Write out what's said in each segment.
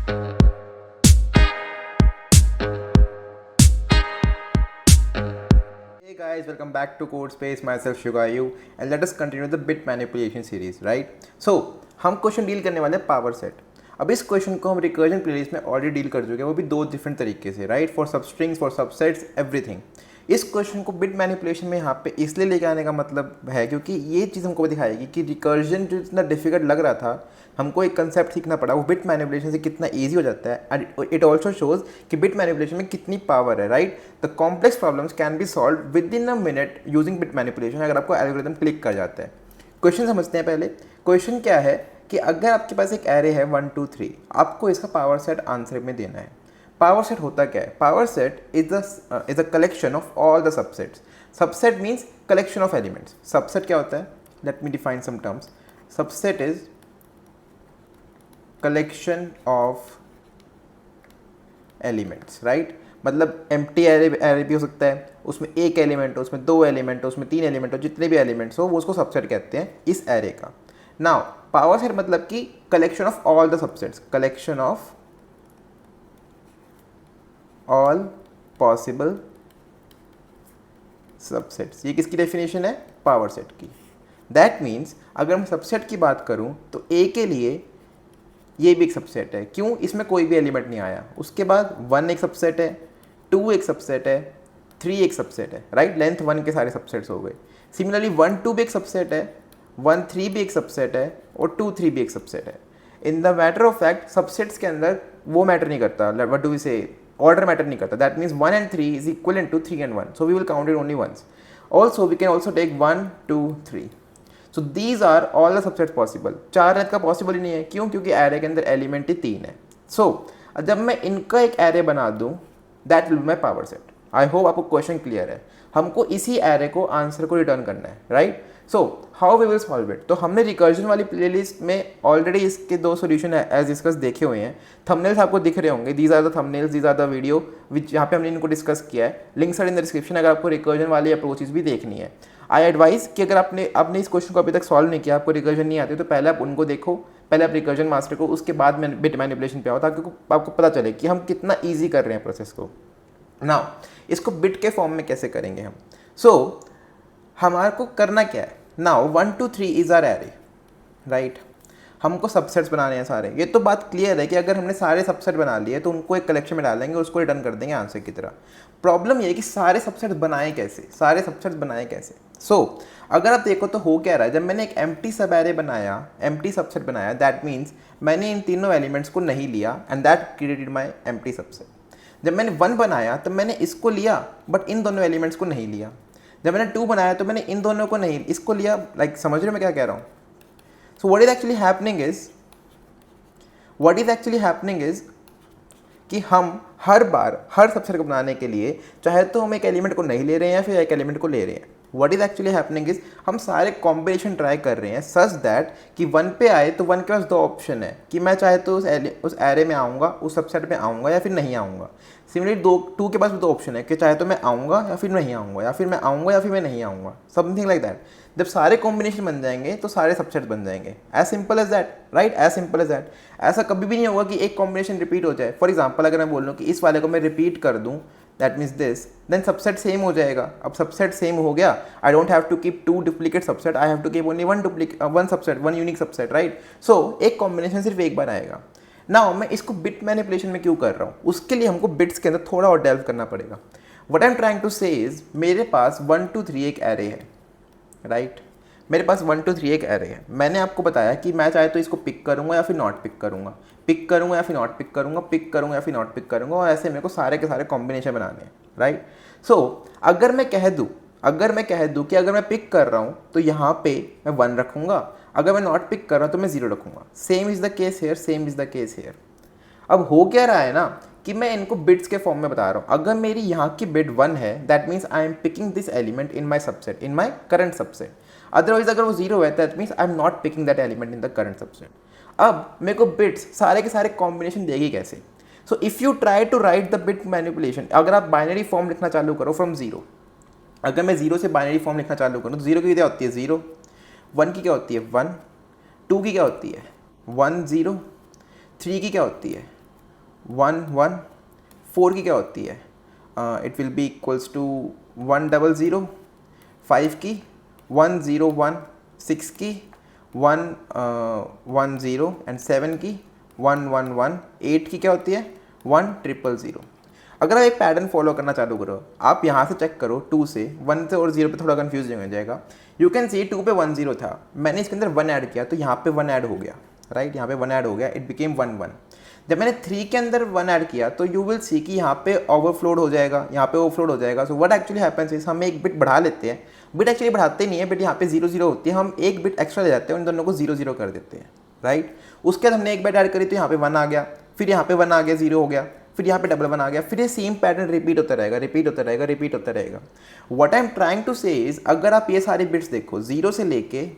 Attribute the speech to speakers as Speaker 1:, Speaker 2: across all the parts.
Speaker 1: Hey guys, welcome back to Code Space. Myself Shugayu, and let us continue the bit manipulation series, right? So हम question deal करने वाले हैं power set. अब इस question को हम रिकर्जन प्लेलिस्ट में ऑलरेडी डील कर चुके हैं, वो भी दो डिफरेंट तरीके से, राइट? फॉर सब स्ट्रिंग्स, फॉर सबसेट्स, एवरीथिंग. इस क्वेश्चन को बिट मैनिपुलेशन में यहाँ पे इसलिए लेके आने का मतलब है क्योंकि ये चीज़ हमको दिखाएगी कि रिकर्जन जो इतना डिफिकल्ट लग रहा था, हमको एक कंसेप्ट सीखना पड़ा, वो बिट मैनिपुलेशन से कितना ईजी हो जाता है. एंड इट ऑल्सो शोज कि बिट मैनिपुलेशन में कितनी पावर है, right? The complex problems can be solve with in a minute using bit manipulation, अगर आपको एल्गोरिथम क्लिक कर जाता है. क्वेश्चन समझते हैं पहले. क्वेश्चन क्या है कि अगर आपके पास एक एरे है 1 2 3, आपको इसका पावर सेट आंसर में देना है. पावर सेट होता क्या है? Power set is a collection of all the subsets. Subset means collection of elements. Subset क्या होता है? Let me define some terms. Subset is collection of elements, right? मतलब एम्प्टी एरे भी हो सकता है, उसमें एक एलिमेंट हो, उसमें दो एलिमेंट हो, उसमें तीन एलिमेंट हो, जितने भी एलिमेंट्स हो वो उसको सबसेट कहते हैं इस एरे का. नाउ पावर सेट मतलब कि collection of all the subsets, collection of all possible subsets. ये किसकी डेफिनेशन है? पावर सेट की. दैट मीन्स अगर मैं सबसेट की बात करूं तो ए के लिए ये भी एक सबसेट है. क्यों? इसमें कोई भी एलिमेंट नहीं आया. उसके बाद 1 एक सबसेट है, 2 एक सबसेट है, 3 एक सबसेट है, राइट? लेंथ 1 के सारे सबसेट्स हो गए. सिमिलरली 1 2 भी एक सबसेट है, 1 3 भी एक सबसेट है और 2 3 भी एक सबसेट है. In the matter of fact subsets के अंदर वो मैटर नहीं करता, what do we say, order matter नहीं करता. That means 1 and 3 is equal to 3 and 1, so we will count it only once. Also we can also take 1 2 3. So these are all the subsets possible. 4 length का possible ही नहीं है. क्यों? क्योंकि array के अंदर एलिमेंट ही 3 है. सो जब मैं इनका एक एरे बना दूं, that will be my power set. I hope आपको क्वेश्चन क्लियर है. हमको इसी एरे को आंसर को रिटर्न करना है, right? So how we will solve it? तो हमने रिकर्जन वाली प्लेलिस्ट में ऑलरेडी इसके 2 सोल्यूशन एज डिस्कस देखे हुए हैं. थंबनेल्स आपको दिख रहे होंगे. These are the thumbnails, these are the video which यहाँ पे हमने इनको डिस्कस किया है. Links are in the description अगर आपको रिकर्जन वाली अप्रोचेस भी देखनी है. आई एडवाइस कि अगर आपने इस क्वेश्चन को अभी तक सॉल्व नहीं किया, आपको रिकर्जन नहीं आती, तो पहले आप उनको देखो, पहले आप रिकर्जन मास्टर को, उसके बाद बिट मैनिपुलेशन पे आओ, ताकि आपको पता चले कि हम कितना ईजी कर रहे हैं प्रोसेस को. नाउ इसको बिट के फॉर्म में कैसे करेंगे हम? सो हमारे को करना क्या है? Now 1 2 3 is are array, right? हमको सबसेट्स बनाने हैं सारे. ये तो बात क्लियर है कि अगर हमने सारे सबसेट बना लिए तो उनको एक कलेक्शन में डालेंगे, उसको रिटर्न कर देंगे आंसर की तरह. प्रॉब्लम ये है कि सारे सबसेट्स बनाए कैसे, सारे सबसेट्स बनाए कैसे? सो अगर आप देखो तो हो क्या रहा है, जब मैंने एक एम्प्टी सब एरे बनाया, एम्प्टी सबसेट बनाया, दैट मीन्स मैंने इन तीनों एलिमेंट्स को नहीं लिया and that created my empty subset. जब मैंने 1 बनाया तब मैंने इसको लिया बट इन दोनों एलिमेंट्स को नहीं लिया. जब मैंने 2 बनाया तो मैंने इन दोनों को नहीं, इसको लिया. लाइक समझ रहे हो मैं क्या कह रहा हूँ? So what is actually happening is कि हम हर बार हर सबसेट को बनाने के लिए चाहे तो हम एक एलिमेंट को नहीं ले रहे हैं या फिर एक एलिमेंट को ले रहे हैं. What is actually happening is हम सारे कॉम्बिनेशन ट्राई कर रहे हैं सच दैट कि 1 पे आए तो 1 के पास 2 ऑप्शन है कि मैं चाहे तो उस एरे में आऊँगा, उस सबसेट में आऊँगा या फिर नहीं आऊँगा. सिमिलरली 2 के पास भी 2 ऑप्शन है कि चाहे तो मैं आऊँगा या फिर नहीं आऊँगा, या फिर मैं आऊँगा या फिर मैं नहीं आऊँगा, समथिंग लाइक दैट. जब सारे कॉम्बिनेशन बन जाएंगे तो सारे सबसेट बन जाएंगे. As simple as that, right? As simple as that. ऐसा कभी भी नहीं होगा कि एक कॉम्बिनेशन रिपीट हो जाए. फॉर एग्जाम्पल अगर मैं बोल लूँ कि इस वाले को मैं रिपीट कर दूँ, that means this, then subset same हो जाएगा. अब सबसेट सेम हो गया, I don't have to keep 2 duplicate subset, I have to keep only 1 subset, 1 unique subset, right? So एक कॉम्बिनेशन सिर्फ एक बार आएगा. नाउ मैं इसको बिट मैनिपुलेशन में क्यों कर रहा हूँ? उसके लिए हमको बिट्स के अंदर थोड़ा और डेल्व करना पड़ेगा. What I am trying to say is मेरे पास 1 2 3 एक एरे है, राइट? मेरे पास 1 2 3 एक एरे है. मैंने आपको बताया कि मैं चाहे तो इसको पिक करूँगा या फिर नॉट पिक करूँगा, पिक करूँगा या फिर नॉट पिक करूँगा, पिक करूँगा या फिर नॉट पिक करूँगा, और ऐसे मेरे को सारे के सारे कॉम्बिनेशन बनाने हैं, राइट? सो अगर मैं कह दूँ कि अगर मैं पिक कर रहा हूँ तो यहाँ पे मैं 1 रखूँगा, अगर मैं नॉट पिक कर रहा हूँ तो मैं 0 रखूँगा. Same is the case hair. अब हो क्या रहा है ना कि मैं इनको बिट्स के फॉर्म में बता रहा हूँ. अगर मेरी यहाँ की बिट 1 है, that means I am picking this element in my subset, in my current subset. Otherwise अगर वो 0 है, that means I am not picking that element in the current subset. अब मेरे को बिट्स सारे के सारे कॉम्बिनेशन देगी कैसे? So if you try to write the bit manipulation, अगर आप बाइनरी फॉर्म लिखना चालू करो फ्रॉम 0, अगर मैं 0 से बाइनरी फॉर्म लिखना चालू करूँ तो 0 की क्या होती है? 0. 1 की क्या होती है? 1. 2 की क्या होती है? 1 0. 3 की क्या होती है? 1 1, 4 की क्या होती है, it will be equals to 1 0 0, 5 की 1 0 1, 6 की 1 1 0 एंड 7 की 1 1 1, 8 की क्या होती है 1 0 0। अगर आप एक पैटर्न फॉलो करना चालू करो, आप यहाँ से चेक करो 2 से 1 से और 0 पे थोड़ा कंफ्यूज हो जाएगा। यू कैन सी 2 पे 1 0 था, मैंने इसके अंदर 1 ऐड किया तो यहाँ पे 1 ऐड हो गया, राइट, यहाँ पे 1 ऐड हो गया, इट बिकेम 1 1। जब मैंने 3 के अंदर 1 ऐड किया तो यू विल सी कि यहाँ पे ओवरफ्लोड हो जाएगा, यहाँ पे ओवरफ्लोड हो जाएगा। So what actually happens is हम एक बिट बढ़ा लेते हैं, बिट एक्चुअली बढ़ाते नहीं है, बिट यहाँ पे 0 0 होती है, हम एक बिट एक्स्ट्रा ले जाते हैं, उन दोनों को 0 0 कर देते हैं, राइट। उसके बाद हमने एक बिट ऐड करी तो यहाँ पे 1 आ गया, फिर यहाँ पे 1 आ गया, 0 हो गया, फिर यहाँ पे डबल 1 आ गया, फिर ये सेम पैटर्न रिपीट होता रहेगा, रिपीट होता रहेगा, रिपीट होता रहेगा। What I am trying to say is, अगर आप ये सारे बिट्स देखो 0 से लेके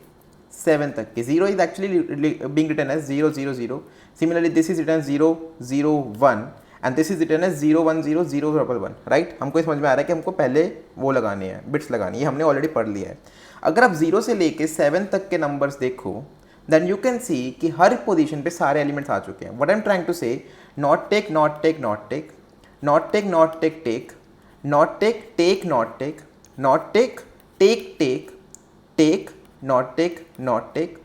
Speaker 1: 7 तक के, 0 is actually being written as 0 0 0, similarly this is written 0 0 1 and this is written as 0 1 0 0 1 1, right. हमको समझ में आ रहा है कि हमको पहले वो लगानी है, बिट्स लगानी है, हमने ऑलरेडी पढ़ लिया है। अगर आप 0 से लेके 7 तक के नंबर्स देखो देन यू कैन सी कि हर पोजीशन पे सारे एलिमेंट्स आ चुके हैं। What I am trying to say, not take not take not take, not take not take take, not take take not take, not take take take, take not take not take,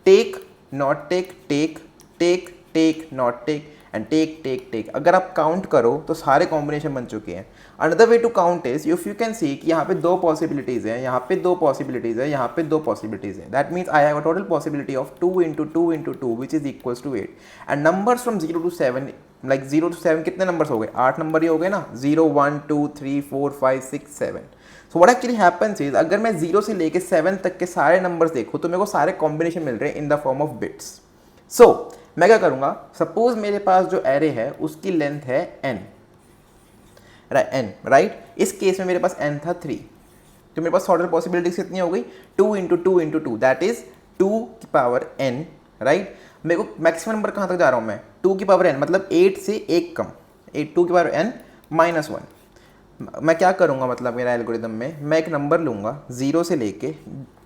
Speaker 1: take not take take, take take not take and take take take. अगर आप count करो तो सारे combination बन चुके हैं। Another way to count is if you can see कि यहाँ पे 2 पॉसिबिलिटीज है, यहाँ पे 2 पॉसिबिलिटीज है, यहाँ पे 2 पॉसिबिलिटीज है। That means I have a total possibility of 2 × 2 × 2 which is equals to 8 and numbers from 0 to 7, like 0 to 7 कितने नंबर्स हो गए, 8 नंबर ही हो गए ना, 0 1 2 3 4 5 6 7। So what actually happens is, अगर मैं 0 से लेके 7 तक के सारे नंबर्स देखूँ तो मेरे को सारे कॉम्बिनेशन मिल रहे हैं in the form of bits. So मैं क्या करूँगा, सपोज मेरे पास जो एरे है उसकी लेंथ है n, राइट। इस केस में मेरे पास n था 3, तो मेरे पास टोटल पॉसिबिलिटीज कितनी हो गई, 2 × 2 × 2 दैट इज 2 की पावर n, राइट। मेरे को मैक्सिमम नंबर कहाँ तक जा रहा हूँ मैं, 2 की पावर n, मतलब 8 से 1 कम, 2 की पावर n -1। मैं क्या करूँगा, मतलब मेरा एल्गोरिदम में मैं एक नंबर लूँगा 0 से लेके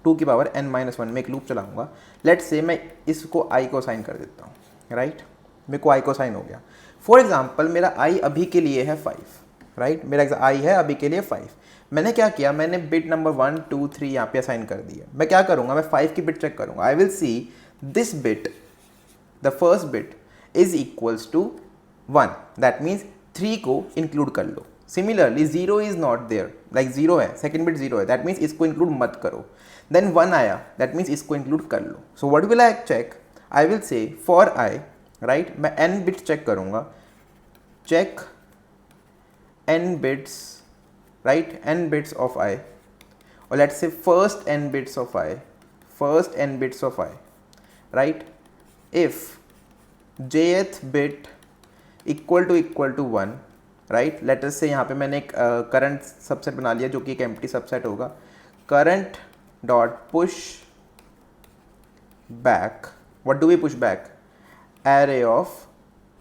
Speaker 1: 2 की पावर n -1 में एक लूप चलाऊँगा। लेट्स से मैं इसको i को साइन कर देता हूँ, राइट, मेरे को i को साइन हो गया। फॉर एग्जाम्पल मेरा i अभी के लिए है 5, राइट, मेरा i है अभी के लिए 5। मैंने क्या किया, मैंने बिट नंबर 1 2 3 यहाँ पे असाइन कर दिया। मैं क्या करूँगा, मैं 5 की बिट चेक करूँगा। I will see this bit, the first bit is equals to 1, that means 3 को इंक्लूड कर लो। Similarly 0 is not there, like 0 है, सेकेंड बिट 0 है, दैट मीन्स इसको इंक्लूड मत करो। देन 1 आया, दैट मीन्स इसको इंक्लूड कर लो। So what will I check, I will say for i, right, मैं n बिट चेक करूँगा, check n bits, right, n bits of I, or let's say first n bits of I, first n bits of I, right, if jth bit equal to 1, right, let us say यहाँ पे मैंने एक current subset बना लिया जो कि एक empty subset होगा, current dot push back, what do we push back, array of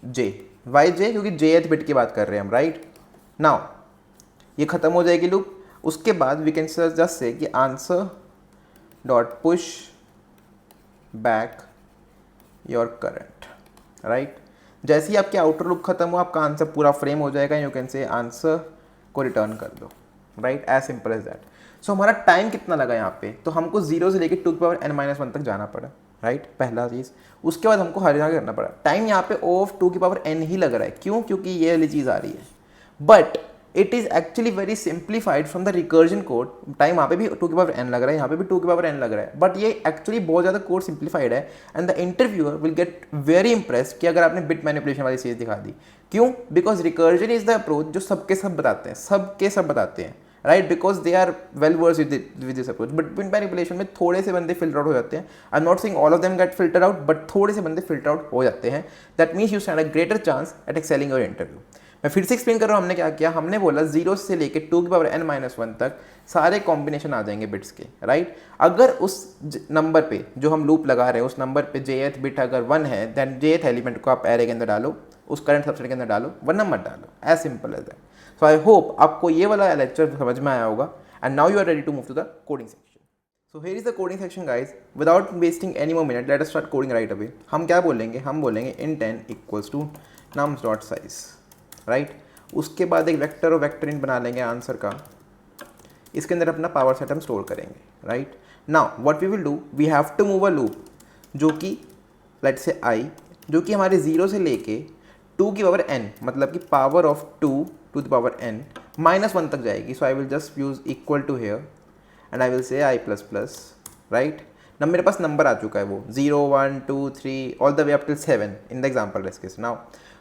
Speaker 1: j, why j, क्योंकि jth बिट की बात कर रहे हैं हम, राइट। नाउ ये खत्म हो जाएगी लूप, उसके बाद वी कैन जस्ट से कि answer dot push back your current, right. जैसे ही आपके आउटर लूप खत्म हो आपका आंसर पूरा फ्रेम हो जाएगा, यू कैन से आंसर को रिटर्न कर दो, right, as simple as that. So हमारा टाइम कितना लगा यहाँ पे, तो हमको 0 से लेकर 2 की पावर n -1 तक जाना पड़ा, राइट, पहला चीज़। उसके बाद हमको हर जगह करना पड़ा। टाइम यहाँ पे O ऑफ 2 की पावर n ही लग रहा है, क्यों, क्योंकि ये वाली चीज़ आ रही है, but it is actually very simplified from the recursion code. Time यहाँ पे भी 2 की पावर n लग रहा है, यहाँ पे भी 2 की पावर n लग रहा है, बट ये एक्चुअली बहुत ज़्यादा कोड सिंप्लीफाइड है and the interviewer will get very impressed कि अगर आपने बिट मैनिपुलेशन वाली चीज़ दिखा दी। क्यों, because recursion is the approach जो सबके सब बताते हैं, सबके सब बताते हैं, right, because they are well versed with this approach. But bit manipulation में थोड़े से बंदे फिल्टर आउट हो जाते हैं। I am not saying all of them get filter out, but थोड़े से बंदे फिल्टर आउट हो जाते हैं। That means you stand a greater chance at excelling your interview. मैं फिर से एक्सप्लेन कर रहा हूँ हमने क्या किया। हमने बोला 0 से लेके 2 की पावर n -1 तक सारे कॉम्बिनेशन आ जाएंगे बिट्स के, राइट। अगर उस नंबर पे जो हम लूप लगा रहे हैं उस नंबर पे jth बिट अगर 1 है, देन jth एलिमेंट को आप एरे के अंदर डालो, उस करंट सबसेट के अंदर डालो, वरना मत डालो, as simple as that. So I hope आपको ये वाला लेक्चर समझ में आया होगा and now you are ready to move to the coding section. So here is the coding section guys. Without wasting any more minute, let us start coding right away. हम क्या बोलेंगे, हम बोलेंगे int n equals to nums dot size, right? उसके बाद एक vector और vector int बना लेंगे आंसर का, इसके अंदर अपना पावर सेट हम स्टोर करेंगे, right? Now what we will do, we have to move a loop जो कि लेट्स से i, जो कि हमारे 0 से लेके 2 की पावर n, मतलब कि power of 2 to the power n -1 तक जाएगी. So I will just use equal to here and I will say i plus plus, right? ना मेरे पास नंबर आ चुका है वो 0 1 2 3 all the way up till 7 in the example case. Now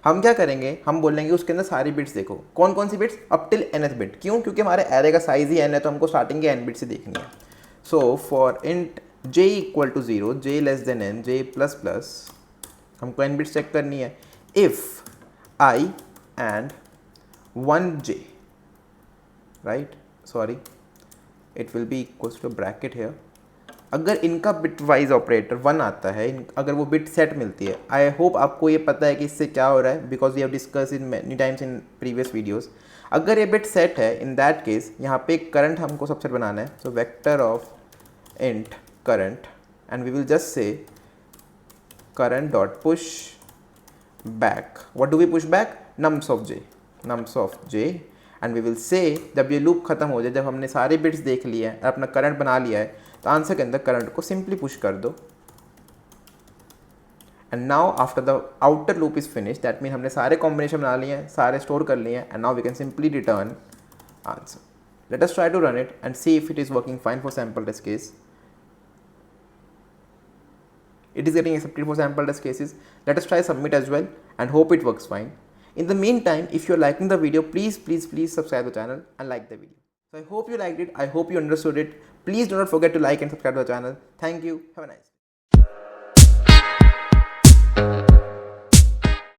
Speaker 1: हम क्या करेंगे, हम बोलेंगे उसके अंदर सारी बिट्स देखो. कौन कौन सी bits? Up till nth bit. क्यों? क्योंकि हमारे एरे का साइज ही n है, तो हमको स्टार्टिंग के n बिट से देखनी है. So for int j equal to 0, j less than n, j plus plus, हमको n बिट्स चेक करनी है. If I and 1j, right? Sorry, it will be equals to bracket here. अगर इनका bit wise operator 1 आता है, अगर वो bit set मिलती है, आई होप आपको ये पता है कि इससे क्या हो रहा है, because we have discuss in many times in previous videos. अगर ये बिट सेट है, इन दैट केस यहाँ पे करंट हमको सबसेट बनाना है. So vector of int current and we will just say current dot push back. What do we push back? Nums of j, and we will say जब ये loop खत्म हो जाए, जब हमने सारे बिट्स देख लिए हैं, अपना करंट बना लिया है, तो आंसर के अंदर करंट को सिंपली पुश कर दो. And now after the outer loop is finish, that mean हमने सारे कॉम्बिनेशन बना लिए हैं, सारे स्टोर कर लिए हैं, and now we can simply return answer. Let us try to run it and see if it is working fine for sample test case. It is getting accepted for sample test cases. Let us try submit as well and hope it works fine. In the meantime, if you are liking the video, please subscribe the channel and like the video. So I hope you liked it. I hope you understood it. Please do not forget to like and subscribe to the channel. Thank you. Have a nice day.